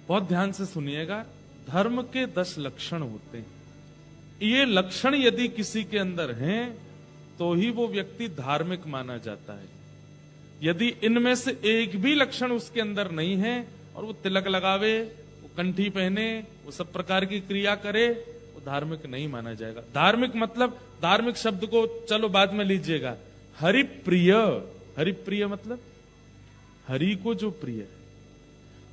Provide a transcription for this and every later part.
बहुत ध्यान से सुनिएगा, धर्म के 10 लक्षण होते हैं। ये लक्षण यदि किसी के अंदर हैं तो ही वो व्यक्ति धार्मिक माना जाता है। यदि इनमें से एक भी लक्षण उसके अंदर नहीं है और वो तिलक लगावे, वो कंठी पहने, वो सब प्रकार की क्रिया करे, वो धार्मिक नहीं माना जाएगा। धार्मिक मतलब, धार्मिक शब्द को चलो बाद में लीजिएगा, हरिप्रिय। हरिप्रिय मतलब हरि को जो प्रिय है।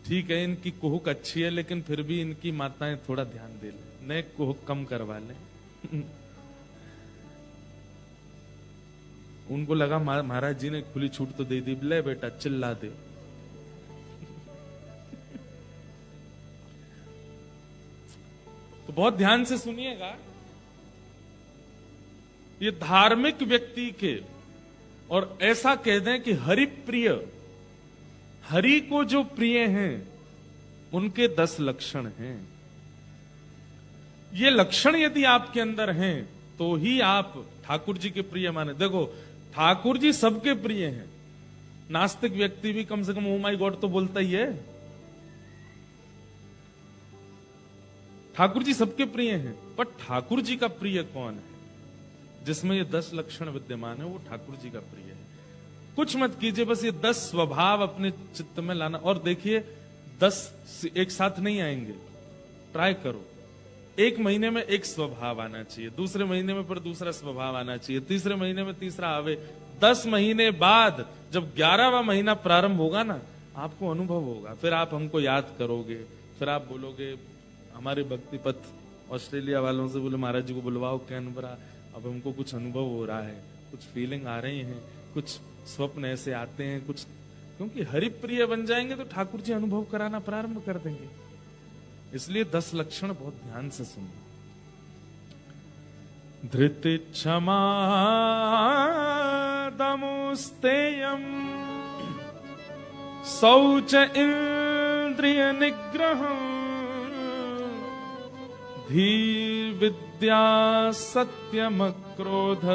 ठीक है, इनकी कुहुक अच्छी है, लेकिन फिर भी इनकी माताएं थोड़ा ध्यान दे लें, नए कुहुक कम करवा लें। उनको लगा महाराज जी ने खुली छूट तो दे दी, ले बेटा चिल्ला दे। तो बहुत ध्यान से सुनिएगा, ये धार्मिक व्यक्ति के, और ऐसा कह दें कि हरिप्रिय, हरि को जो प्रिय हैं, उनके 10 लक्षण हैं। ये लक्षण यदि आपके अंदर हैं तो ही आप ठाकुर जी के प्रिय माने। देखो, ठाकुर जी सबके प्रिय हैं। नास्तिक व्यक्ति भी कम से कम ओ माय गॉड तो बोलता ही है। ठाकुर जी सबके प्रिय हैं, पर ठाकुर जी का प्रिय कौन है? जिसमें ये 10 लक्षण विद्यमान है, वो ठाकुर जी का प्रिय है। कुछ मत कीजिए, बस ये 10 स्वभाव अपने चित्त में लाना। और देखिए, 10 एक साथ नहीं आएंगे, ट्राई करो। 1 महीने में एक स्वभाव आना चाहिए, दूसरे महीने में फिर दूसरा स्वभाव आना चाहिए, तीसरे महीने में तीसरा आवे। 10 महीने बाद जब 11वां महीना प्रारंभ होगा ना, आपको अनुभव होगा। फिर आप हमको याद करोगे, फिर आप बोलोगे, हमारे भक्ति पथ ऑस्ट्रेलिया वालों से बोले महाराज जी को बुलवाओ कैनबरा, अब हमको कुछ अनुभव हो रहा है, कुछ फीलिंग आ रही है, कुछ स्वप्न ऐसे आते हैं, कुछ, क्योंकि हरिप्रिय बन जाएंगे तो ठाकुर जी अनुभव कराना प्रारंभ कर देंगे। इसलिए 10 लक्षण बहुत ध्यान से सुनो। धृति क्षमा दमुस्तेयम शौच इंद्रिय निग्रह धीर विद्या सत्यम क्रोध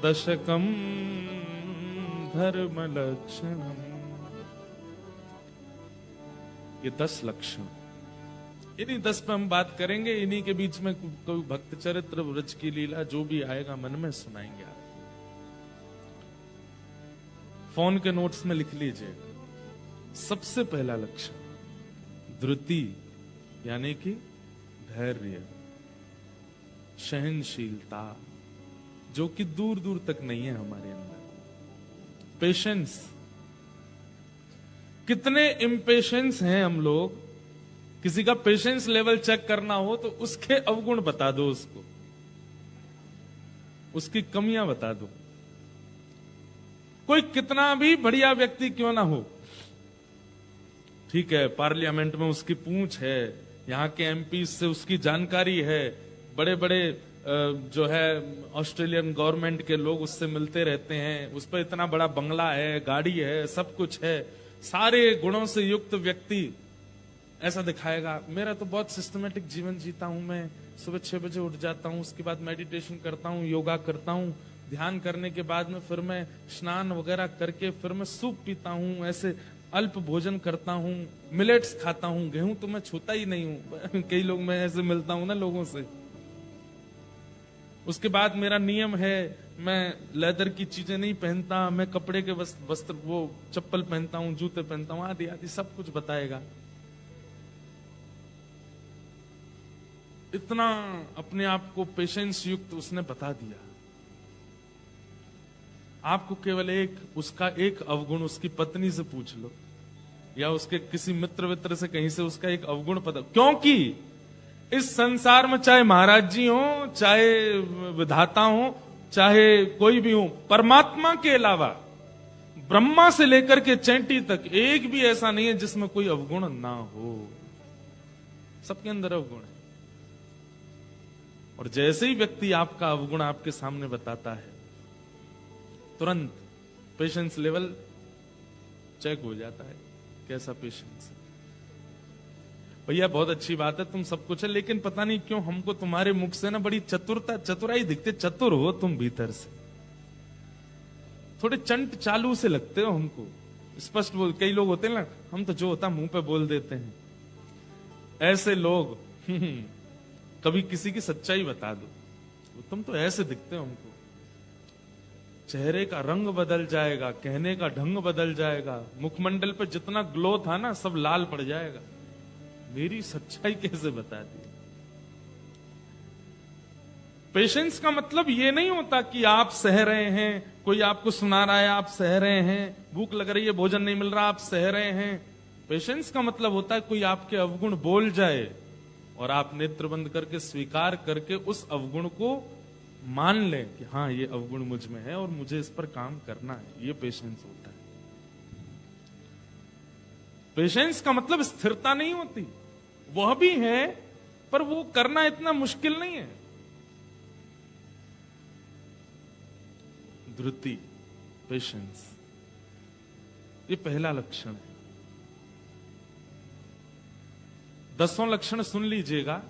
दशकम धर्म लक्षणम। ये 10 लक्षण, इन्हीं 10 पे हम बात करेंगे। इन्हीं के बीच में कोई भक्त चरित्र, व्रज की लीला, जो भी आएगा मन में सुनाएंगे आप। फोन के नोट्स में लिख लीजिए। सबसे पहला लक्षण धृति, यानी कि धैर्य, सहनशीलता, जो कि दूर दूर तक नहीं है हमारे अंदर। पेशेंस, कितने इम्पेशेंस हैं हम लोग। किसी का पेशेंस लेवल चेक करना हो तो उसके अवगुण बता दो, उसको उसकी कमियां बता दो। कोई कितना भी बढ़िया व्यक्ति क्यों ना हो, ठीक है, पार्लियामेंट में उसकी पूंछ है, यहाँ के एमपी से उसकी जानकारी है, बड़े बड़े जो है ऑस्ट्रेलियन गवर्नमेंट के लोग उससे मिलते रहते हैं, उस पर इतना बड़ा बंगला है, गाड़ी है, सब कुछ है, सारे गुणों से युक्त व्यक्ति ऐसा दिखाएगा, मेरा तो बहुत सिस्टमेटिक जीवन जीता हूं, मैं सुबह 6 बजे उठ जाता हूं, उसके बाद मेडिटेशन करता हूं, योगा करता हूं, ध्यान करने के बाद में फिर मैं स्नान वगैरह करके फिर मैं सूप पीता हूं, ऐसे अल्प भोजन करता हूं, मिलेट्स खाता हूं, गेहूं तो मैं छूता ही नहीं हूं। कई लोग, मैं ऐसे मिलता हूं ना लोगों से, उसके बाद मेरा नियम है, मैं लेदर की चीजें नहीं पहनता, मैं कपड़े के वस्त्र वो चप्पल पहनता हूं, जूते पहनता हूं, आदि आदि सब कुछ बताएगा। इतना अपने आप को पेशेंस युक्त उसने बता दिया। आपको केवल उसका एक अवगुण उसकी पत्नी से पूछ लो, या उसके किसी मित्र वित्र से कहीं से उसका एक अवगुण पता, क्योंकि इस संसार में चाहे महाराज जी हो, चाहे विधाता हो, चाहे कोई भी हो, परमात्मा के अलावा ब्रह्मा से लेकर के चैंटी तक एक भी ऐसा नहीं है जिसमें कोई अवगुण ना हो। सबके अंदर अवगुण है। और जैसे ही व्यक्ति आपका अवगुण आपके सामने बताता है, तुरंत पेशेंस लेवल चेक हो जाता है, कैसा पेशेंस है। भैया बहुत अच्छी बात है, तुम सब कुछ है, लेकिन पता नहीं क्यों हमको तुम्हारे मुख से ना बड़ी चतुराई दिखते, चतुर हो तुम भीतर से, थोड़े चंट चालू से लगते हो हमको, स्पष्ट बोल। कई लोग होते हैं ना, हम तो जो होता मुंह पे बोल देते हैं। ऐसे लोग कभी किसी की सच्चाई बता दो, तुम तो ऐसे दिखते हो हमको, चेहरे का रंग बदल जाएगा, कहने का ढंग बदल जाएगा, मुखमंडल पे जितना ग्लो था ना सब लाल पड़ जाएगा। मेरी सच्चाई कैसे बता दी? पेशेंस का मतलब ये नहीं होता कि आप सह रहे हैं, कोई आपको सुना रहा है आप सह रहे हैं, भूख लग रही है भोजन नहीं मिल रहा आप सह रहे हैं। पेशेंस का मतलब होता है कोई आपके अवगुण बोल जाए और आप नेत्र बंद करके स्वीकार करके उस अवगुण को मान लें कि हाँ ये अवगुण मुझ में है और मुझे इस पर काम करना है। ये पेशेंस होता है। पेशेंस का मतलब स्थिरता नहीं होती, वह भी है पर वो करना इतना मुश्किल नहीं है। धृति, पेशेंस, ये पहला लक्षण है। 10 लक्षण सुन लीजिएगा,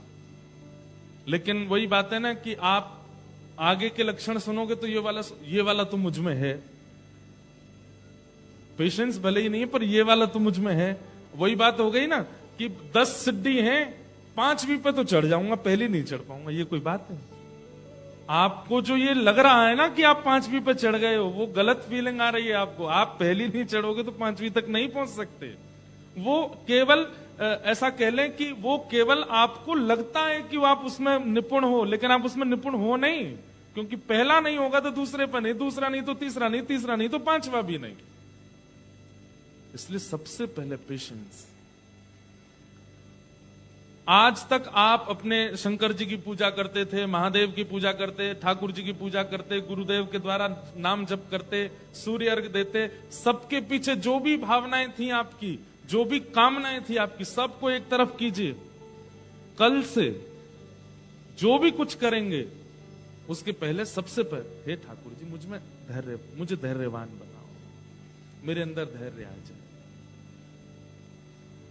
लेकिन वही बात है ना कि आप आगे के लक्षण सुनोगे तो ये वाला तो मुझ में है। पेशेंस भले ही नहीं है पर ये वाला तो मुझ में है। वही बात हो गई ना कि 10 सिद्धि हैं, 5वीं पे तो चढ़ जाऊंगा, पहली नहीं चढ़ पाऊंगा। ये कोई बात है? आपको जो ये लग रहा है ना कि आप 5वीं पे चढ़ गए हो, वो गलत फीलिंग आ रही है आपको। आप पहली नहीं चढ़ोगे तो 5वीं तक नहीं पहुंच सकते। वो केवल ऐसा कह लें कि वो केवल आपको लगता है कि आप उसमें निपुण हो, लेकिन आप उसमें निपुण हो नहीं, क्योंकि पहला नहीं होगा तो दूसरे पर नहीं, दूसरा नहीं तो तीसरा नहीं, तीसरा नहीं तो 5वां भी नहीं। इसलिए सबसे पहले पेशेंस। आज तक आप अपने शंकर जी की पूजा करते थे, महादेव की पूजा करते, ठाकुर जी की पूजा करते, गुरुदेव के द्वारा नाम जप करते, सूर्य अर्घ देते, सबके पीछे जो भी भावनाएं थी आपकी, जो भी कामनाएं थी आपकी, सबको एक तरफ कीजिए। कल से जो भी कुछ करेंगे उसके पहले सबसे पहले, हे ठाकुर जी मुझे धैर्यवान बनाओ, मेरे अंदर धैर्य आ जाए।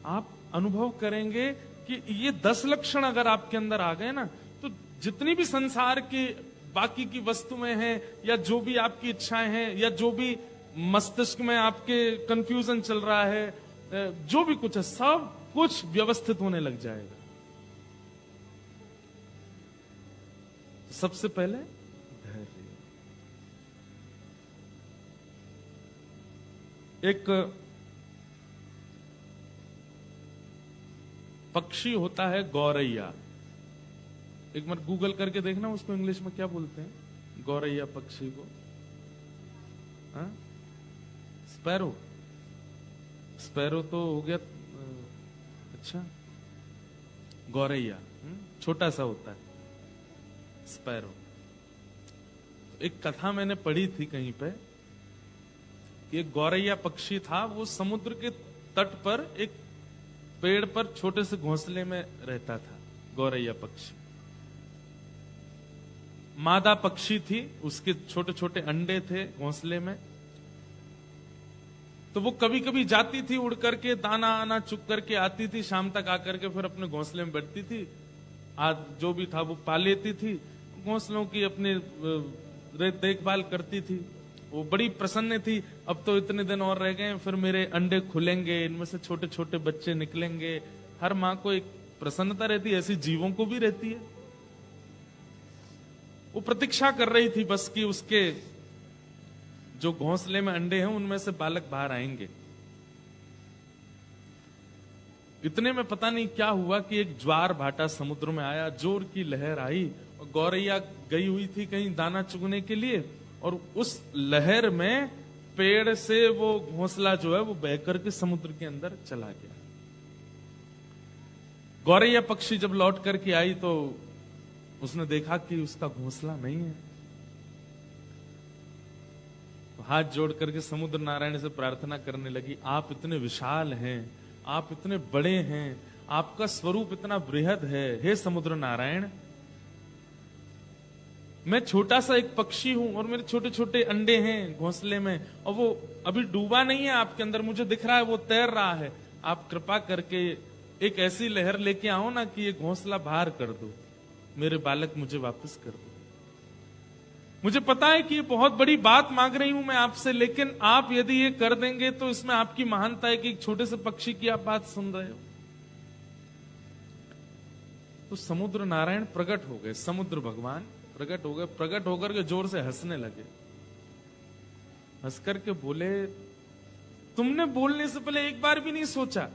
आप अनुभव करेंगे कि ये 10 लक्षण अगर आपके अंदर आ गए ना, तो जितनी भी संसार की बाकी की वस्तुएं हैं, या जो भी आपकी इच्छाएं हैं, या जो भी मस्तिष्क में आपके कंफ्यूजन चल रहा है, जो भी कुछ है, सब कुछ व्यवस्थित होने लग जाएगा। सबसे पहले धैर्य। एक पक्षी होता है गौरैया, एक बार गूगल करके देखना उसको इंग्लिश में क्या बोलते हैं गौरैया पक्षी को। स्पैरो। स्पैरो तो हो गया, अच्छा, गौरैया छोटा सा होता है स्पैरो। एक कथा मैंने पढ़ी थी कहीं पे कि एक गौरैया पक्षी था, वो समुद्र के तट पर एक पेड़ पर छोटे से घोंसले में रहता था। गौरैया पक्षी मादा पक्षी थी, उसके छोटे छोटे अंडे थे घोंसले में। तो वो कभी कभी जाती थी उड़ करके, दाना आना चुग करके आती थी, शाम तक आकर के फिर अपने घोंसले में बैठती थी। आज जो भी था वो पा लेती थी, घोंसलों की अपनी देखभाल करती थी। वो बड़ी प्रसन्न थी, अब तो इतने दिन और रह गए, फिर मेरे अंडे खुलेंगे, इनमें से छोटे छोटे बच्चे निकलेंगे। हर माँ को एक प्रसन्नता रहती है, ऐसी जीवों को भी रहती है। वो प्रतीक्षा कर रही थी बस कि उसके जो घोंसले में अंडे हैं उनमें से बालक बाहर आएंगे। इतने में पता नहीं क्या हुआ कि एक ज्वार भाटा समुद्र में आया, जोर की लहर आई, और गौरैया गई हुई थी कहीं दाना चुगने के लिए, और उस लहर में पेड़ से वो घोंसला जो है वो बह करके समुद्र के अंदर चला गया। गौरैया पक्षी जब लौट करके आई तो उसने देखा कि उसका घोंसला नहीं है। तो हाथ जोड़ करके समुद्र नारायण से प्रार्थना करने लगी, आप इतने विशाल हैं, आप इतने बड़े हैं, आपका स्वरूप इतना बृहद है, हे समुद्र नारायण, मैं छोटा सा एक पक्षी हूं और मेरे छोटे छोटे अंडे हैं घोंसले में, और वो अभी डूबा नहीं है आपके अंदर, मुझे दिख रहा है वो तैर रहा है। आप कृपा करके एक ऐसी लहर लेके आओ ना कि ये घोंसला बाहर कर दो, मेरे बालक मुझे वापस कर दो। मुझे पता है कि ये बहुत बड़ी बात मांग रही हूं मैं आपसे, लेकिन आप यदि ये कर देंगे तो इसमें आपकी महानता है कि एक छोटे से पक्षी की आप बात सुन रहे हो। तो समुद्र नारायण प्रकट हो गए, समुद्र भगवान प्रकट हो गए, प्रकट होकर के जोर से हंसने लगे। हंस करके बोले, तुमने बोलने से पहले एक बार भी नहीं सोचा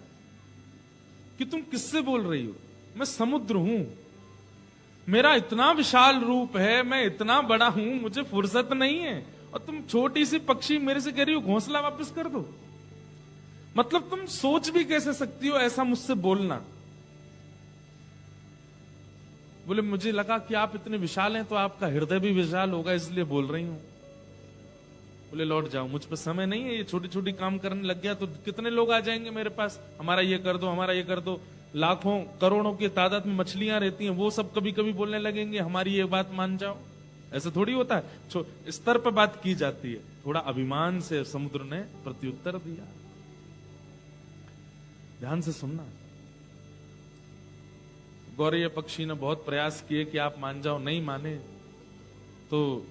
कि तुम किससे बोल रही हो? मैं समुद्र हूं, मेरा इतना विशाल रूप है, मैं इतना बड़ा हूं, मुझे फुर्सत नहीं है, और तुम छोटी सी पक्षी मेरे से कह रही हो घोंसला वापस कर दो। मतलब तुम सोच भी कैसे सकती हो ऐसा मुझसे बोलना? बोले, मुझे लगा कि आप इतने विशाल हैं तो आपका हृदय भी विशाल होगा, इसलिए बोल रही हूं। बोले, लौट जाओ, मुझ पर समय नहीं है, ये छोटी छोटी काम करने लग गया तो कितने लोग आ जाएंगे मेरे पास, हमारा ये कर दो, हमारा ये कर दो। लाखों करोड़ों की तादाद में मछलियां रहती हैं, वो सब कभी कभी बोलने लगेंगे हमारी ये बात मान जाओ। ऐसा थोड़ी होता है, स्तर पर बात की जाती है। थोड़ा अभिमान से समुद्र ने प्रत्युत्तर दिया। ध्यान से सुनना। गौरैया पक्षी ने बहुत प्रयास किए कि आप मान जाओ, नहीं माने। तो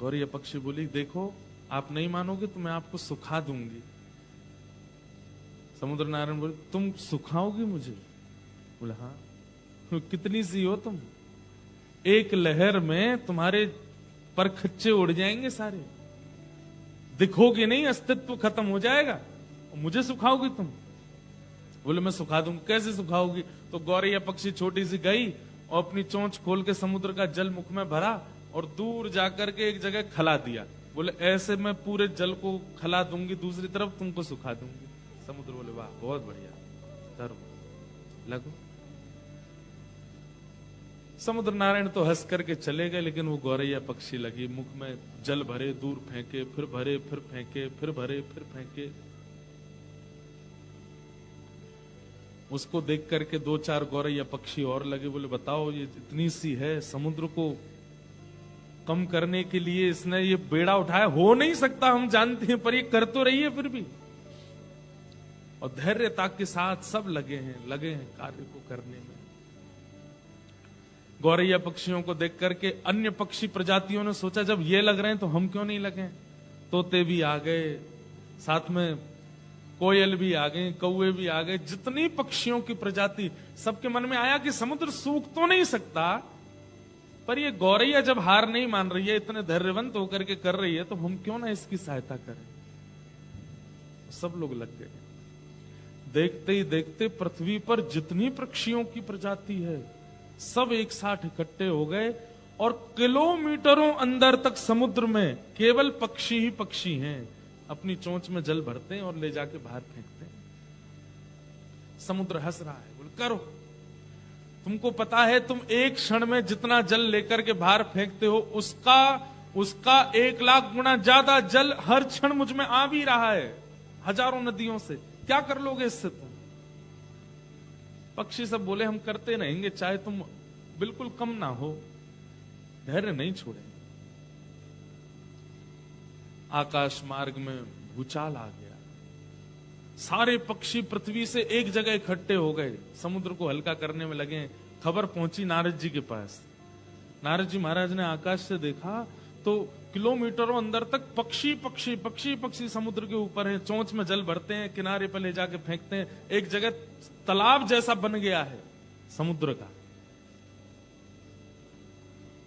गौरैया पक्षी बोली, देखो आप नहीं मानोगे तो मैं आपको सुखा दूंगी। समुद्र नारायण बोले, तुम सुखाओगी मुझे? बोले, हाँ। कितनी सी हो तुम? एक लहर में तुम्हारे परखच्चे उड़ जाएंगे सारे, दिखोगे नहीं, अस्तित्व खत्म हो जाएगा, और मुझे सुखाओगी तुम? बोले, मैं सुखा दूंगी। कैसे सुखाओगी? तो गौरैया पक्षी छोटी सी गई और अपनी चोंच खोल के समुद्र का जल मुख में भरा और दूर जाकर के एक जगह खला दिया। बोले, ऐसे मैं पूरे जल को खला दूंगी, दूसरी तरफ तुमको सुखा दूंगी। समुद्र बोले, वाह, बहुत बढ़िया, करो, लगो। समुद्र नारायण तो हंस करके चले गए, लेकिन वो गौरैया पक्षी लगी, मुख में जल भरे, दूर फेंके, फिर भरे, फिर फेंके, फिर भरे, फिर फेंके। उसको देख करके दो चार गौरैया पक्षी और लगे। बोले, बताओ ये इतनी सी है, समुद्र को कम करने के लिए इसने ये बेड़ा उठाया, हो नहीं सकता हम जानते हैं, पर ये कर तो रही है फिर भी। और धैर्यता के साथ सब लगे हैं कार्य को करने में। गौरैया पक्षियों को देख करके अन्य पक्षी प्रजातियों ने सोचा, जब ये लग रहे हैं तो हम क्यों नहीं लगे? तोते भी आ गए, साथ में कोयल भी आ गए, कौवे भी आ गए, जितनी पक्षियों की प्रजाति, सबके मन में आया कि समुद्र सूख तो नहीं सकता, पर ये गौरैया जब हार नहीं मान रही है, इतने धैर्यवंत होकर के कर रही है, तो हम क्यों ना इसकी सहायता करें। सब लोग लग गए। देखते ही देखते पृथ्वी पर जितनी पक्षियों की प्रजाति है, सब एक साथ इकट्ठे हो गए, और किलोमीटरों अंदर तक समुद्र में केवल पक्षी ही पक्षी हैं। अपनी चोंच में जल भरते हैं और ले जाके बाहर फेंकते हैं। समुद्र हंस रहा है, बोले, करो, तुमको पता है तुम एक क्षण में जितना जल लेकर के बाहर फेंकते हो, उसका 1,00,000 गुना ज्यादा जल हर क्षण मुझ में आ भी रहा है, हजारों नदियों से। क्या कर लोगे इससे तुम? पक्षी सब बोले, हम करते रहेंगे, चाहे तुम बिल्कुल कम ना हो, धैर्य नहीं छोड़ेंगे। आकाश मार्ग में भूचाल आ गया, सारे पक्षी पृथ्वी से एक जगह इकट्ठे हो गए, समुद्र को हल्का करने में लगे। खबर पहुंची नारद जी के पास। नारद जी महाराज ने आकाश से देखा तो किलोमीटरों अंदर तक पक्षी पक्षी पक्षी पक्षी समुद्र के ऊपर है, चोंच में जल भरते हैं, किनारे पर ले जाके फेंकते हैं। एक जगह तालाब जैसा बन गया है समुद्र का।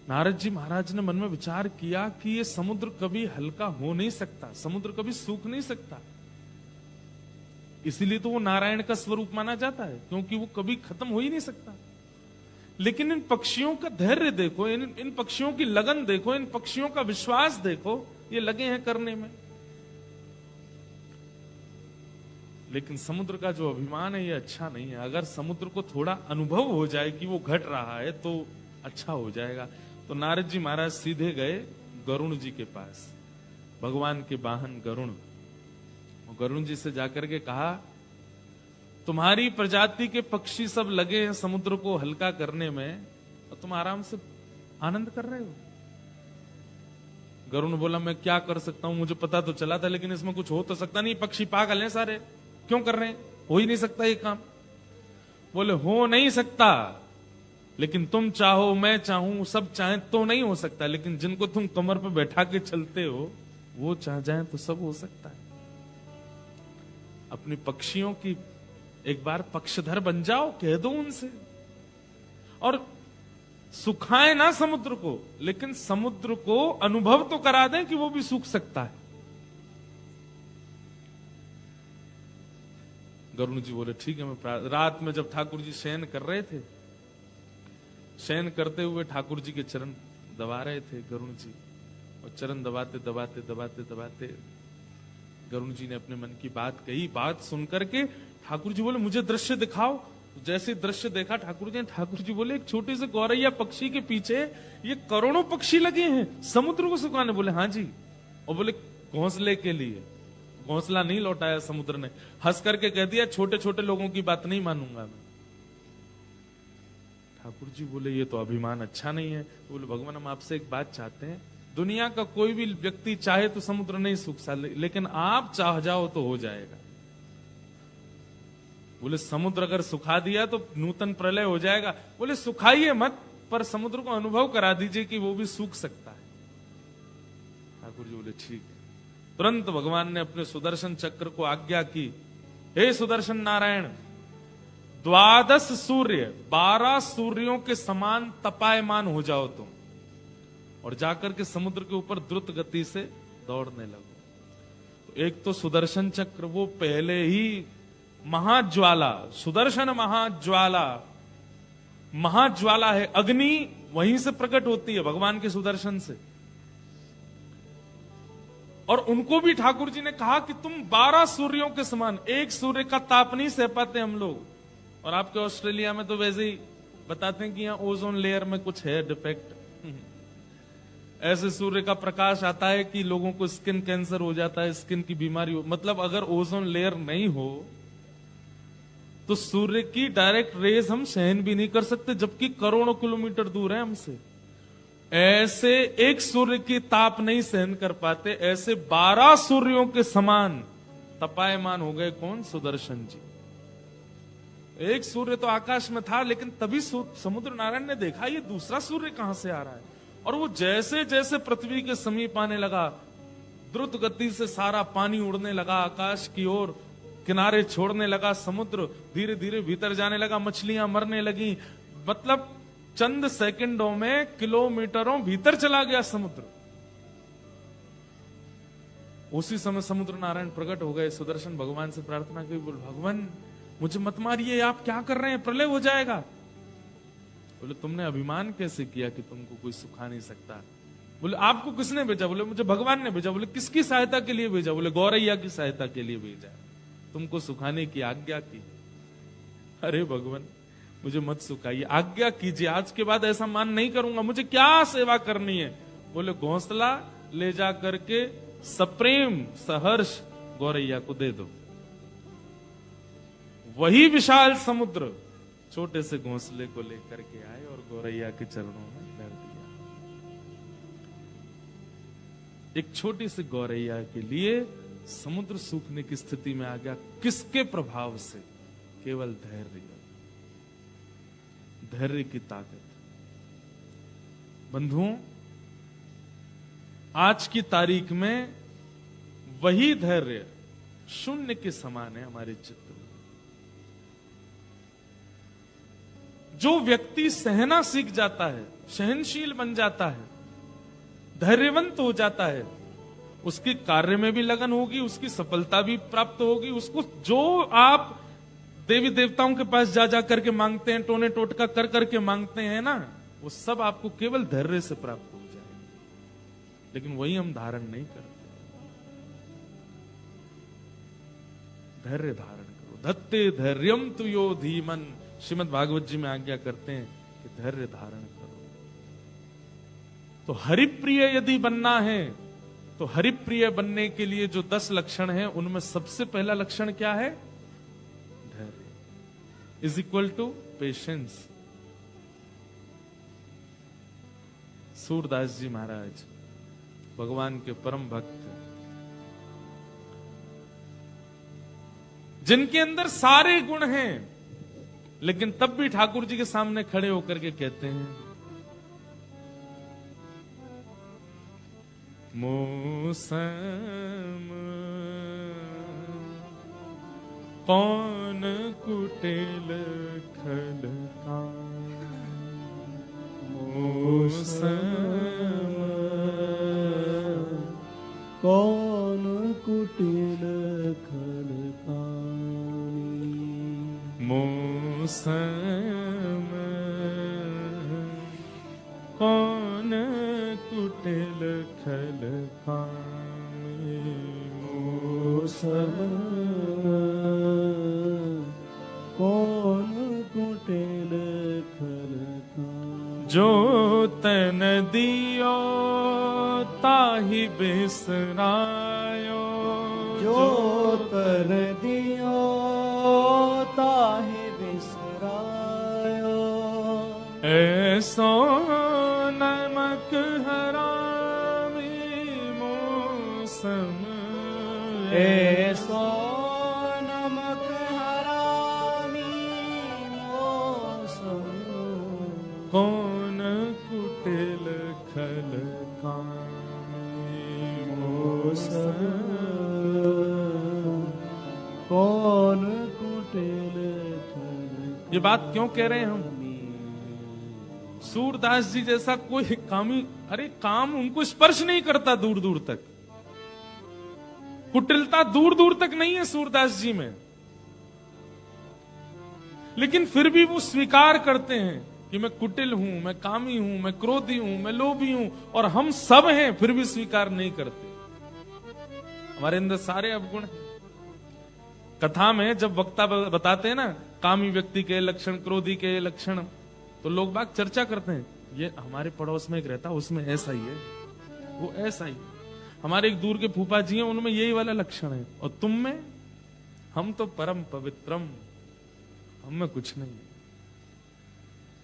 नारद जी महाराज ने मन में विचार किया कि ये समुद्र कभी हल्का हो नहीं सकता, समुद्र कभी सूख नहीं सकता। इसीलिए तो वो नारायण का स्वरूप माना जाता है, क्योंकि वो कभी खत्म हो ही नहीं सकता। लेकिन इन पक्षियों का धैर्य देखो, इन पक्षियों की लगन देखो, इन पक्षियों का विश्वास देखो, ये लगे हैं करने में। लेकिन समुद्र का जो अभिमान है ये अच्छा नहीं है। अगर समुद्र को थोड़ा अनुभव हो जाए कि वो घट रहा है तो अच्छा हो जाएगा। तो नारद जी महाराज सीधे गए गरुण जी के पास, भगवान के वाहन गरुण। गरुण जी से जाकर के कहा, तुम्हारी प्रजाति के पक्षी सब लगे हैं समुद्र को हल्का करने में और तुम आराम से आनंद कर रहे हो। गरुण बोला, मैं क्या कर सकता हूं, मुझे पता तो चला था, लेकिन इसमें कुछ हो तो सकता नहीं, पक्षी पागल हैं सारे, क्यों कर रहे हैं, हो ही नहीं सकता ये काम। बोले, हो नहीं सकता, लेकिन तुम चाहो, मैं चाहूं, सब चाहें तो नहीं हो सकता, लेकिन जिनको तुम कमर पे बैठा के चलते हो वो चाह जाए तो सब हो सकता है। अपनी पक्षियों की एक बार पक्षधर बन जाओ, कह दो उनसे, और सुखाए ना समुद्र को, लेकिन समुद्र को अनुभव तो करा दें कि वो भी सूख सकता है। गरुण जी बोले ठीक है, मैं रात में जब ठाकुर जी शयन कर रहे थे, शयन करते हुए ठाकुर जी के चरण दबा रहे थे गरुण जी, और चरण दबाते दबाते दबाते दबाते गरुण जी ने अपने मन की बात कही। बात सुनकर के ठाकुर जी बोले मुझे दृश्य दिखाओ। जैसे दृश्य देखा ठाकुर जी बोले एक छोटे से गौरैया पक्षी के पीछे ये करोड़ों पक्षी लगे हैं समुद्र को सुखाने। बोले हाँ जी, और बोले घोंसले के लिए। घोंसला नहीं लौटाया समुद्र ने, हंस करके कह दिया छोटे छोटे लोगों की बात नहीं मानूंगा मैं। ठाकुर जी बोले ये तो अभिमान अच्छा नहीं है। बोले भगवान हम आपसे एक बात चाहते हैं, दुनिया का कोई भी व्यक्ति चाहे तो समुद्र नहीं सूख सकता, लेकिन आप चाह जाओ तो हो जाएगा। बोले समुद्र अगर सुखा दिया तो नूतन प्रलय हो जाएगा। बोले सुखाइए मत, पर समुद्र को अनुभव करा दीजिए कि वो भी सूख सकता है। ठाकुर जी बोले ठीक है। तुरंत भगवान ने अपने सुदर्शन चक्र को आज्ञा की, हे सुदर्शन नारायण 12 सूर्य 12 सूर्यों के समान तपायमान हो जाओ तुम, और जाकर के समुद्र के ऊपर द्रुत गति से दौड़ने लगो। तो एक तो सुदर्शन चक्र वो पहले ही महाज्वाला, सुदर्शन महाज्वाला, महाज्वाला है, अग्नि वहीं से प्रकट होती है भगवान के सुदर्शन से। और उनको भी ठाकुर जी ने कहा कि तुम 12 सूर्यों के समान, एक सूर्य का ताप नहीं सह पाते हम लोग। और आपके ऑस्ट्रेलिया में तो वैसे ही बताते हैं कि यहां ओजोन लेयर में कुछ है डिफेक्ट। ऐसे सूर्य का प्रकाश आता है कि लोगों को स्किन कैंसर हो जाता है, स्किन की बीमारी हो। मतलब अगर ओजोन लेयर नहीं हो तो सूर्य की डायरेक्ट रेज हम सहन भी नहीं कर सकते, जबकि करोड़ों किलोमीटर दूर है हमसे। ऐसे एक सूर्य की ताप नहीं सहन कर पाते, ऐसे 12 सूर्यों के समान तपायमान हो गए कौन? सुदर्शन जी। एक सूर्य तो आकाश में था, लेकिन तभी समुद्र नारायण ने देखा ये दूसरा सूर्य कहां से आ रहा है। और वो जैसे जैसे पृथ्वी के समीप आने लगा, द्रुत गति से सारा पानी उड़ने लगा आकाश की ओर, किनारे छोड़ने लगा समुद्र, धीरे धीरे भीतर जाने लगा, मछलियां मरने लगी। मतलब चंद सेकंडों में किलोमीटरों भीतर चला गया समुद्र। उसी समय समुद्र नारायण प्रकट हो गए, सुदर्शन भगवान से प्रार्थना की, बोल भगवान मुझे मत मारिए, आप क्या कर रहे हैं, प्रलय हो जाएगा। बोले तुमने अभिमान कैसे किया कि तुमको कोई सुखा नहीं सकता। बोले आपको किसने भेजा? बोले मुझे भगवान ने भेजा। बोले किसकी सहायता के लिए भेजा? बोले गौरैया की सहायता के लिए भेजा, तुमको सुखाने की आज्ञा की। अरे भगवान मुझे मत सुखाइए, आज्ञा कीजिए, आज के बाद ऐसा मान नहीं करूंगा, मुझे क्या सेवा करनी है। बोले घोंसला ले जा करके सप्रेम सहर्ष गौरैया को दे दो। वही विशाल समुद्र छोटे से घोंसले को लेकर के आए और गौरैया के चरणों में धर दिया। एक छोटी सी गौरैया के लिए समुद्र सूखने की स्थिति में आ गया। किसके प्रभाव से? केवल धैर्य, धैर्य की ताकत। बंधुओं, आज की तारीख में वही धैर्य शून्य के समान है हमारे चित्त में। जो व्यक्ति सहना सीख जाता है, सहनशील बन जाता है, धैर्यवंत हो जाता है, उसकी कार्य में भी लगन होगी, उसकी सफलता भी प्राप्त होगी। उसको जो आप देवी देवताओं के पास जा जा करके मांगते हैं, टोने टोटका कर करके मांगते हैं ना, वो सब आपको केवल धैर्य से प्राप्त हो जाएगा। लेकिन वही हम धारण नहीं करते। धैर्य धारण करो। धत्ते धैर्यम तु यो धीमन, श्रीमद् भागवत जी में आज्ञा करते हैं कि धैर्य धारण करो। तो हरिप्रिय यदि बनना है, तो हरिप्रिय बनने के लिए जो 10 लक्षण हैं, उनमें सबसे पहला लक्षण क्या है? धैर्य is equal to patience. Surdas ji महाराज भगवान के परम भक्त, जिनके अंदर सारे गुण हैं, लेकिन तब भी ठाकुर जी के सामने खड़े होकर के कहते हैं, मौसम कौन कुटिल खलका, मौसम कौन कुटिल खलकानी, मौसम कौन कुटिल खलकानी, मौसम कौन कुटिल खलकानी, जो तन दियो ताहि बिसरायो, जो तर दियो ताहि बिसरायो, ऐसो नमक हरामी मौसम, ऐसो नमक हरामी मौसम, कौन कुटिल खलकानी, मौसम कौन कुटिल खलकानी। ये बात क्यों कह रहे हैं हम? सूरदास जी जैसा कोई कामी, अरे काम उनको स्पर्श नहीं करता दूर दूर तक, कुटिलता दूर दूर तक नहीं है सूरदास जी में, लेकिन फिर भी वो स्वीकार करते हैं कि मैं कुटिल हूं, मैं कामी हूं, मैं क्रोधी हूं, मैं लोभी हूं, और हम सब हैं, फिर भी स्वीकार नहीं करते। हमारे अंदर सारे अवगुण हैं। कथा में जब वक्ता बताते हैं ना कामी व्यक्ति के लक्षण, क्रोधी के लक्षण, तो लोग बाग चर्चा करते हैं, ये हमारे पड़ोस में एक रहता, उसमें ऐसा ही है, वो ऐसा ही। हमारे एक दूर के फूफा जी हैं, उनमें यही वाला लक्षण है, और तुम में, हम तो परम पवित्रम, हम में कुछ नहीं।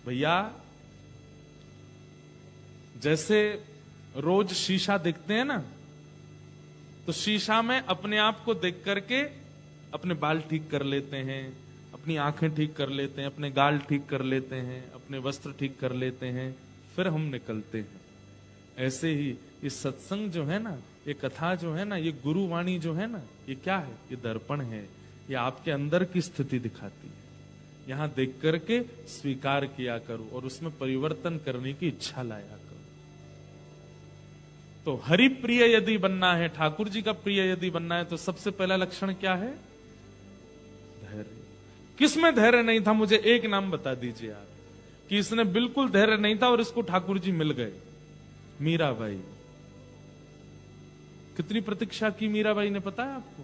भैया जैसे रोज शीशा देखते हैं ना, तो शीशा में अपने आप को देख करके अपने बाल ठीक कर लेते हैं, अपनी आंखें ठीक कर लेते हैं, अपने गाल ठीक कर लेते हैं, अपने वस्त्र ठीक कर लेते हैं, फिर हम निकलते हैं। ऐसे ही ये सत्संग जो है ना, ये कथा जो है ना, ये गुरुवाणी जो है ना, ये क्या है? ये दर्पण है, ये आपके अंदर की स्थिति दिखाती है। यहां देख करके स्वीकार किया करो और उसमें परिवर्तन करने की इच्छा लाया करो। तो हरि प्रिय यदि बनना है, ठाकुर जी का प्रिय यदि बनना है, तो सबसे पहला लक्षण क्या है? धैर्य। किसमें धैर्य नहीं था? मुझे एक नाम बता दीजिए आप कि इसने बिल्कुल धैर्य नहीं था और इसको ठाकुर जी मिल गए। मीराबाई। कितनी प्रतीक्षा की मीराबाई ने, पता है आपको?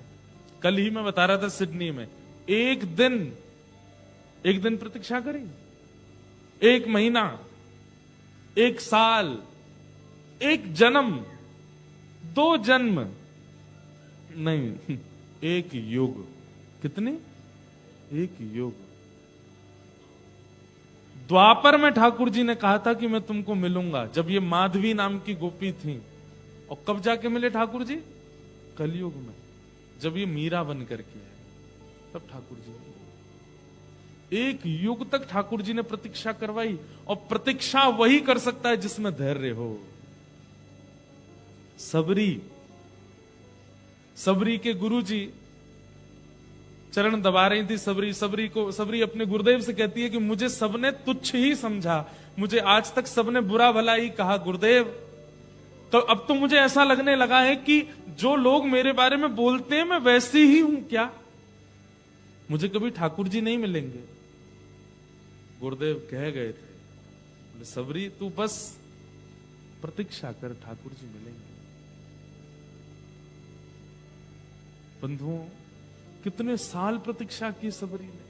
कल ही मैं बता रहा था सिडनी में, एक दिन प्रतीक्षा करी, 1 महीना, 1 साल, 1 जन्म, 2 जन्म नहीं, 1 युग। कितने? 1 युग। द्वापर में ठाकुर जी ने कहा था कि मैं तुमको मिलूंगा, जब ये माधवी नाम की गोपी थी। और कब जाके मिले ठाकुर जी? कलयुग में, जब ये मीरा बन करके है, तब ठाकुर जी मिले। 1 युग तक ठाकुर जी ने प्रतीक्षा करवाई, और प्रतीक्षा वही कर सकता है जिसमें धैर्य हो। सबरी के गुरुजी चरण दबा रही थी। सबरी अपने गुरुदेव से कहती है कि मुझे सबने तुच्छ ही समझा, मुझे आज तक सबने बुरा भला ही कहा गुरुदेव, तो अब तो मुझे ऐसा लगने लगा है कि जो लोग मेरे बारे में बोलते हैं मैं वैसी ही हूं क्या? मुझे कभी ठाकुर जी नहीं मिलेंगे। गुरुदेव कह गए थे, बोले सबरी तू बस प्रतीक्षा कर, ठाकुर जी मिलेंगे। बंधुओं, कितने साल प्रतीक्षा की सबरी ने।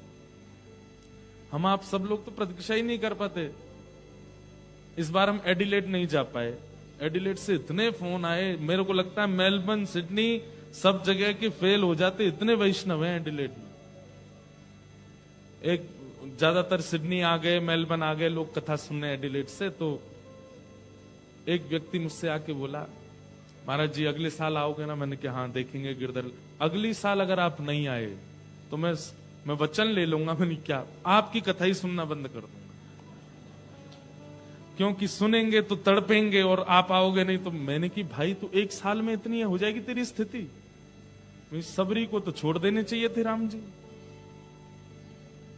हम आप सब लोग तो प्रतीक्षा ही नहीं कर पाते। इस बार हम एडिलेड नहीं जा पाए। एडिलेड से इतने फोन आए, मेरे को लगता है मेलबर्न, सिडनी, सब जगह के फेल हो जाते, इतने वैष्णव हैं एडिलेड में। एक ज्यादातर सिडनी आ गए, मेलबर्न आ गए लोग कथा सुनने एडिलेड से। तो एक व्यक्ति मुझसे आके बोला, महाराज जी अगले साल आओगे ना? मैंने कहा हाँ देखेंगे गिरधर। अगली साल अगर आप नहीं आए तो मैं मैं वचन ले लूंगा, मैंने क्या आपकी कथा ही सुनना बंद कर दूंगा, क्योंकि सुनेंगे तो तड़पेंगे और आप आओगे नहीं। तो मैंने कि भाई तू 1 साल में इतनी हो जाएगी तेरी स्थिति। सबरी को तो छोड़ देने चाहिए थे राम जी।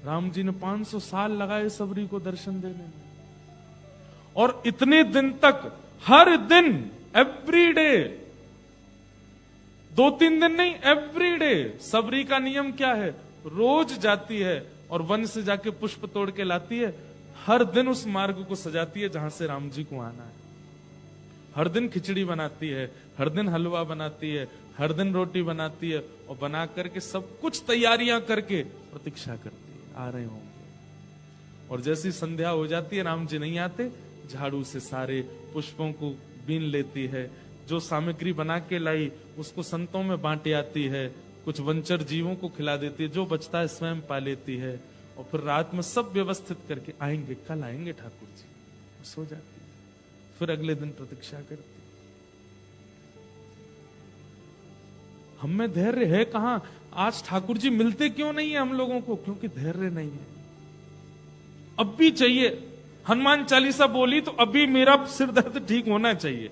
राम जी ने 500 साल लगाए सबरी को दर्शन देने में, और इतने दिन तक हर दिन एवरी डे, 2-3 दिन नहीं, एवरी डे। सबरी का नियम क्या है? रोज जाती है और वन से जाके पुष्प तोड़ के लाती है। हर दिन उस मार्ग को सजाती है जहां से राम जी को आना है। हर दिन खिचड़ी बनाती है, हर दिन हलवा बनाती है, हर दिन रोटी बनाती है, और बना करके सब कुछ तैयारियां करके प्रतीक्षा करती है, आ रहे होंगे। और जैसी संध्या हो जाती है, राम जी नहीं आते, झाड़ू से सारे पुष्पों को बीन लेती है। जो सामग्री बना के लाई उसको संतों में बांट आती है, कुछ वंचर जीवों को खिला देती है, जो बचता है स्वयं पा लेती है। और फिर रात में सब व्यवस्थित करके आएंगे, कल आएंगे ठाकुर जी, सो जाती है। फिर अगले दिन प्रतीक्षा करती है। हम में धैर्य है कहां? आज ठाकुर जी मिलते क्यों नहीं है हम लोगों को? क्योंकि धैर्य नहीं है। अब भी चाहिए। हनुमान चालीसा बोली तो अभी मेरा सिर दर्द ठीक होना चाहिए।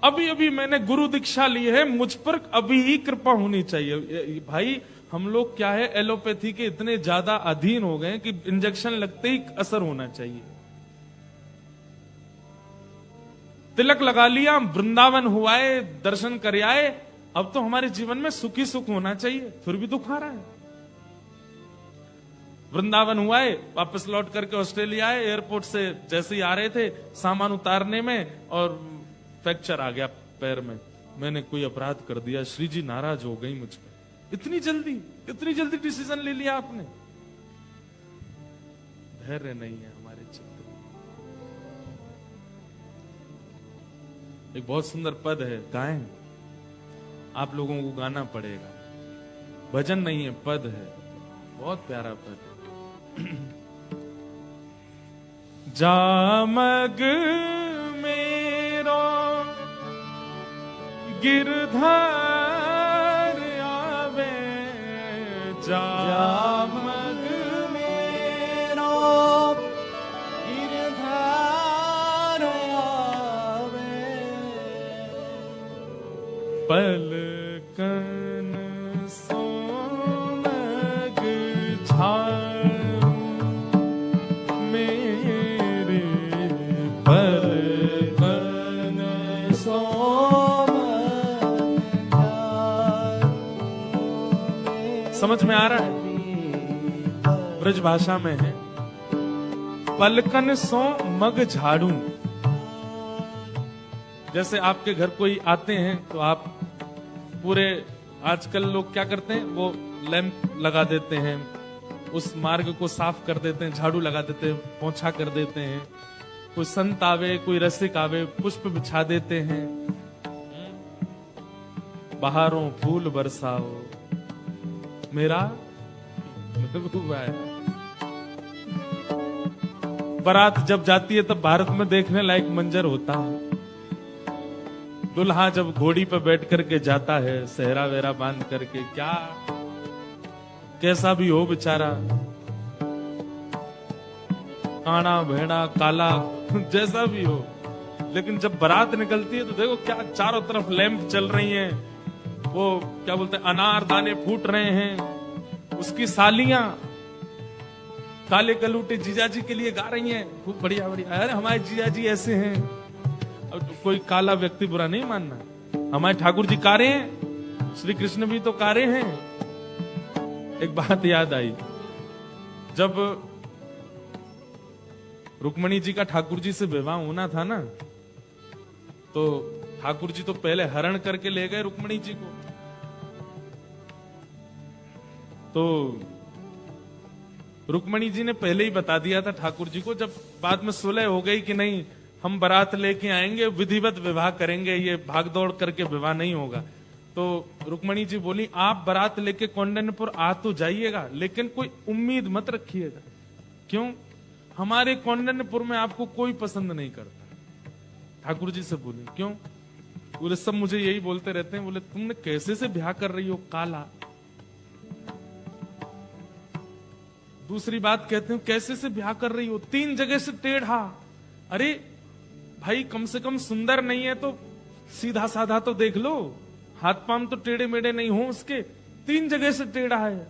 अभी अभी मैंने गुरु दीक्षा ली है, मुझ पर अभी ही कृपा होनी चाहिए। भाई हम लोग क्या है, एलोपैथी के इतने ज्यादा अधीन हो गए कि इंजेक्शन लगते ही असर होना चाहिए। तिलक लगा लिया, वृंदावन हुआ है, दर्शन कर आए, अब तो हमारे जीवन में सुखी सुख होना चाहिए, फिर भी दुख आ रहा है। वृंदावन हुआ है, वापस लौट करके ऑस्ट्रेलिया आए, एयरपोर्ट से जैसे ही आ रहे थे, सामान उतारने में और फ्रैक्चर आ गया पैर में। मैंने कोई अपराध कर दिया, श्री जी नाराज हो गई मुझ पर। इतनी जल्दी डिसीजन ले लिया आपने। धैर्य नहीं है हमारे चित्त में। एक बहुत सुंदर पद है, गाएं? आप लोगों को गाना पड़ेगा, भजन नहीं है, पद है, बहुत प्यारा पद है। जामग मेरो गिरधर आवे, जामग मेरो गिरधर आवे, पलकन सोमग झाड़ू मेरे, पलकन सोमग झाड़ू। समझ में आ रहा है? ब्रज भाषा में है, पलकन सो मग झाड़ू। जैसे आपके घर कोई आते हैं तो आप पूरे, आजकल लोग क्या करते हैं, वो लैंप लगा देते हैं, उस मार्ग को साफ कर देते हैं, झाड़ू लगा देते हैं, पोंछा कर देते हैं। कोई संत आवे, कोई रसिक आवे, पुष्प बिछा देते हैं। बहारों फूल बरसाओ मेरा महबूबा है। बारात जब जाती है तब भारत में देखने लायक मंजर होता है। दुल्हा जब घोड़ी पर बैठ करके जाता है, सेहरा वेरा बांध करके, क्या कैसा भी हो बेचारा, काना भेड़ा काला जैसा भी हो, लेकिन जब बारात निकलती है तो देखो क्या चारों तरफ लैंप चल रही हैं, वो क्या बोलते हैं, अनार दाने फूट रहे हैं। उसकी सालियां काले कलूटे जीजाजी के लिए गा रही हैं, खूब बढ़िया बढ़िया, अरे हमारे जीजाजी ऐसे हैं। अब कोई काला व्यक्ति बुरा नहीं मानना, हमारे ठाकुर जी कारे हैं, श्री कृष्ण भी तो कारे हैं। एक बात याद आई, जब रुक्मणी जी का ठाकुर जी से विवाह होना था ना, तो ठाकुर जी तो पहले हरण करके ले गए रुक्मणी जी को। तो रुक्मणी जी ने पहले ही बता दिया था ठाकुर जी को, जब बाद में सुलह हो गई कि नहीं हम बारात लेके आएंगे, विधिवत विवाह करेंगे, ये भागदौड़ करके विवाह नहीं होगा। तो रुक्मणी जी बोली, आप बारात लेके कौंडिन्यपुर आ तो जाइएगा, लेकिन कोई उम्मीद मत रखिएगा। क्यों? हमारे कौंडिन्यपुर में आपको कोई पसंद नहीं करता। ठाकुर जी से बोले, क्यों? बोले सब मुझे यही बोलते रहते हैं, बोले तुमने कैसे से ब्याह कर रही हो काला, दूसरी बात कहते हैं कैसे से ब्याह कर रही हो, 3 जगह से टेढ़ा। अरे भाई कम से कम सुंदर नहीं है तो सीधा साधा तो देख लो, हाथ पांव तो टेढ़े मेढ़े नहीं हो उसके, 3 जगह से टेढ़ा है,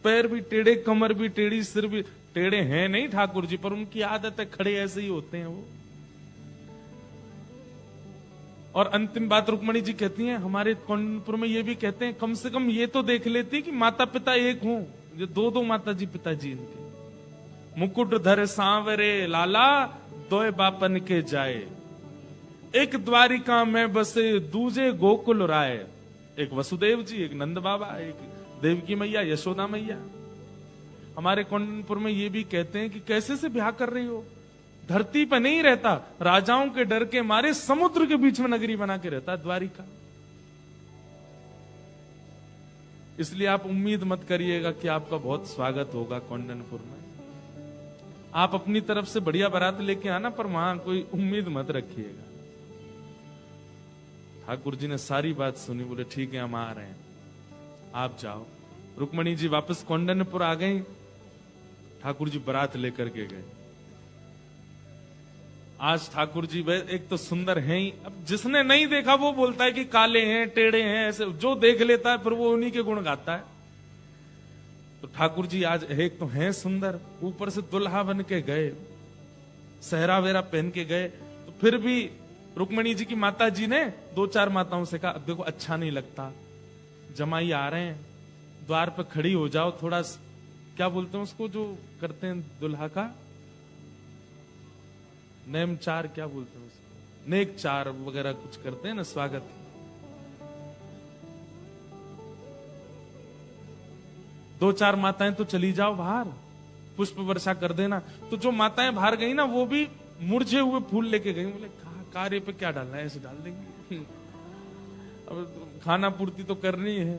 पैर भी टेढ़े, कमर भी टेढ़ी, सिर भी टेढ़े हैं नहीं ठाकुर जी, पर उनकी आदत है, खड़े ऐसे ही होते हैं वो। और अंतिम बात रुक्मणी जी कहती हैं, हमारे कौंडनपुर में ये भी कहते हैं कम से कम ये तो देख लेती कि माता पिता एक हों, जो 2 माता जी पिताजी इनके। मुकुट धर सांवरे लाला, 2 बापन के जाए, एक द्वारिका में बसे दूजे गोकुल राय। एक वसुदेव जी, एक नंद बाबा, एक देवकी मैया, यशोदा मैया। हमारे कौंडनपुर में ये भी कहते हैं कि कैसे से ब्याह कर रही हो, धरती पर नहीं रहता, राजाओं के डर के मारे समुद्र के बीच में नगरी बना के रहता द्वारिका। इसलिए आप उम्मीद मत करिएगा कि आपका बहुत स्वागत होगा कौंडनपुर में। आप अपनी तरफ से बढ़िया बारात लेके आना, पर वहां कोई उम्मीद मत रखिएगा। ठाकुर जी ने सारी बात सुनी, बोले ठीक है हम आ रहे हैं, आप जाओ। रुक्मणी जी वापस कौंडनपुर आ गई, ठाकुर जी बारात लेकर के गए। आज ठाकुर जी एक तो सुंदर हैं ही, अब जिसने नहीं देखा वो बोलता है कि काले हैं, टेढ़े हैं, ऐसे जो देख लेता है फिर वो उन्हीं के गुण गाता है। तो ठाकुर जी आज एक तो हैं सुंदर, ऊपर से दुल्हा बन के गए, सहरा वेरा पहन के गए, तो फिर भी रुक्मणी जी की माता जी ने 2-4 माताओं से कहा, अब देखो अच्छा नहीं लगता, जमाई आ रहे हैं, द्वार पर खड़ी हो जाओ, थोड़ा क्या बोलते हैं उसको जो करते हैं दुल्हा का, नेमचार क्या बोलते हैं उसको, नेकचार वगैरह कुछ करते हैं ना, स्वागत। दो चार माताएं तो चली जाओ बाहर, पुष्प वर्षा कर देना। तो जो माताएं बाहर गई ना, वो भी मुरझे हुए फूल लेके गई। बोले कार्य पे क्या डालना है, ऐसे डाल देंगे, अब खाना पूर्ति तो करनी है।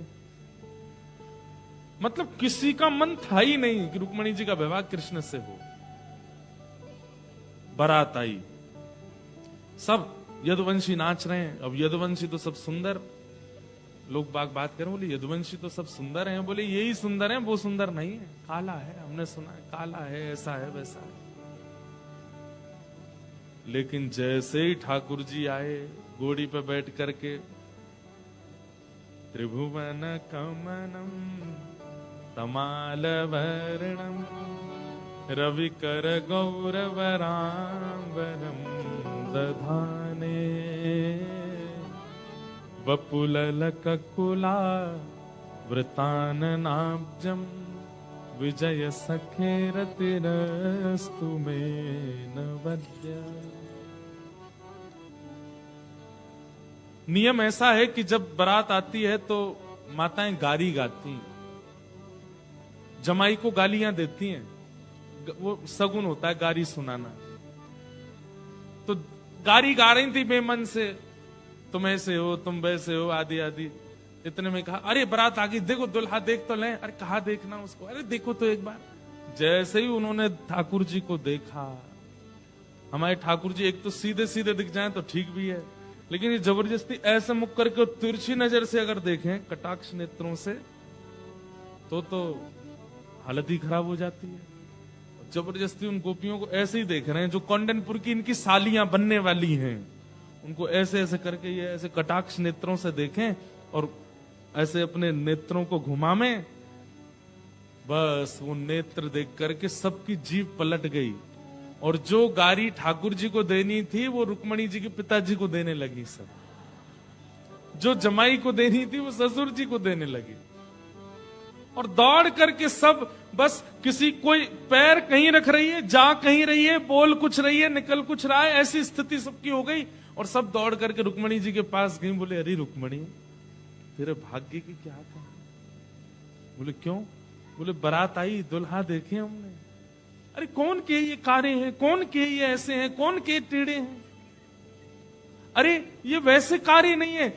मतलब किसी का मन था ही नहीं कि रुक्मणी जी का विवाह कृष्ण से हो। बारात आई, सब यदुवंशी नाच रहे हैं। अब यदुवंशी तो सब सुंदर, लोग बात करें, बोले यदुवंशी तो सब सुंदर हैं, बोले यही सुंदर हैं, वो सुंदर नहीं है, काला है, हमने सुना है काला है, ऐसा है वैसा है। लेकिन जैसे ही ठाकुर जी आए घोड़ी पे बैठ करके, त्रिभुवन कमनम तमाल वर्णम रविकर गौरवरांबरम दधाने वपुललककुला वृताननाब्जं विजय सखे रतिरस्तु मेन वद्य। नियम ऐसा है कि जब बारात आती है तो माताएं गारी गाती हैं, जमाई को गालियां देती हैं, वो सगुन होता है गारी सुनाना। तो गारी गा रही थी बेमन से, तुम ऐसे हो, तुम वैसे हो, आदि आदि। इतने में कहा, अरे बारात आ गई, देखो दुल्हा देख तो लें। अरे कहा देखना उसको, अरे देखो तो एक बार। जैसे ही उन्होंने ठाकुर जी को देखा, हमारे ठाकुर जी एक तो सीधे सीधे दिख जाएं तो ठीक भी है, लेकिन ये जबरदस्ती ऐसे मुख करके तिरछी नजर से अगर देखें, कटाक्ष नेत्रों से, तो हालत ही खराब हो जाती है। जबरदस्ती उन गोपियों को ऐसे ही देख रहे हैं जो कौंडनपुर की इनकी सालियां बनने वाली हैं, उनको ऐसे ऐसे करके ये ऐसे कटाक्ष नेत्रों से देखें और ऐसे अपने नेत्रों को घुमावें। बस वो नेत्र देख करके सबकी जीभ पलट गई, और जो गारी ठाकुर जी को देनी थी वो रुक्मणी जी के पिताजी को देने लगी, सब जो जमाई को देनी थी वो ससुर जी को देने लगी। और दौड़ करके सब बस किसी कोई पैर कहीं रख रही है, जा कहीं रही है, बोल कुछ रही है, निकल कुछ रहा है, ऐसी स्थिति सबकी हो गई। और सब दौड़ करके रुक्मणी जी के पास गई, बोले अरे रुक्मणी तेरे भाग्य की क्या था? बोले क्यों? बोले बारात आई, दुल्हा देखे हमने। अरे कौन के ये कारे हैं, कौन के ये ऐसे हैं, कौन के टेढ़े हैं? अरे ये वैसे कार्य नहीं है,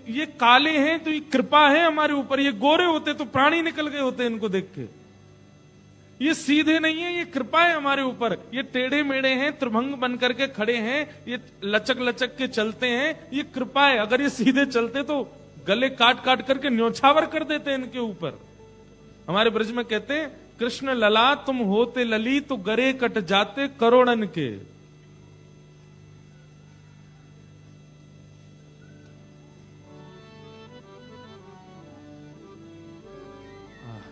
ये काले हैं तो ये कृपा है हमारे ऊपर, ये गोरे होते तो प्राणी निकल गए होते इनको देख के। ये सीधे नहीं है, ये कृपा है हमारे ऊपर। ये टेढ़े मेढ़े हैं, त्रिभंग बन करके खड़े हैं, ये लचक लचक के चलते हैं, ये कृपा है। अगर ये सीधे चलते तो गले काट काट करके न्योछावर कर देते इनके ऊपर। हमारे ब्रज में कहते हैं कृष्ण लला तुम होते लली तो गरे कट जाते करोड़न के।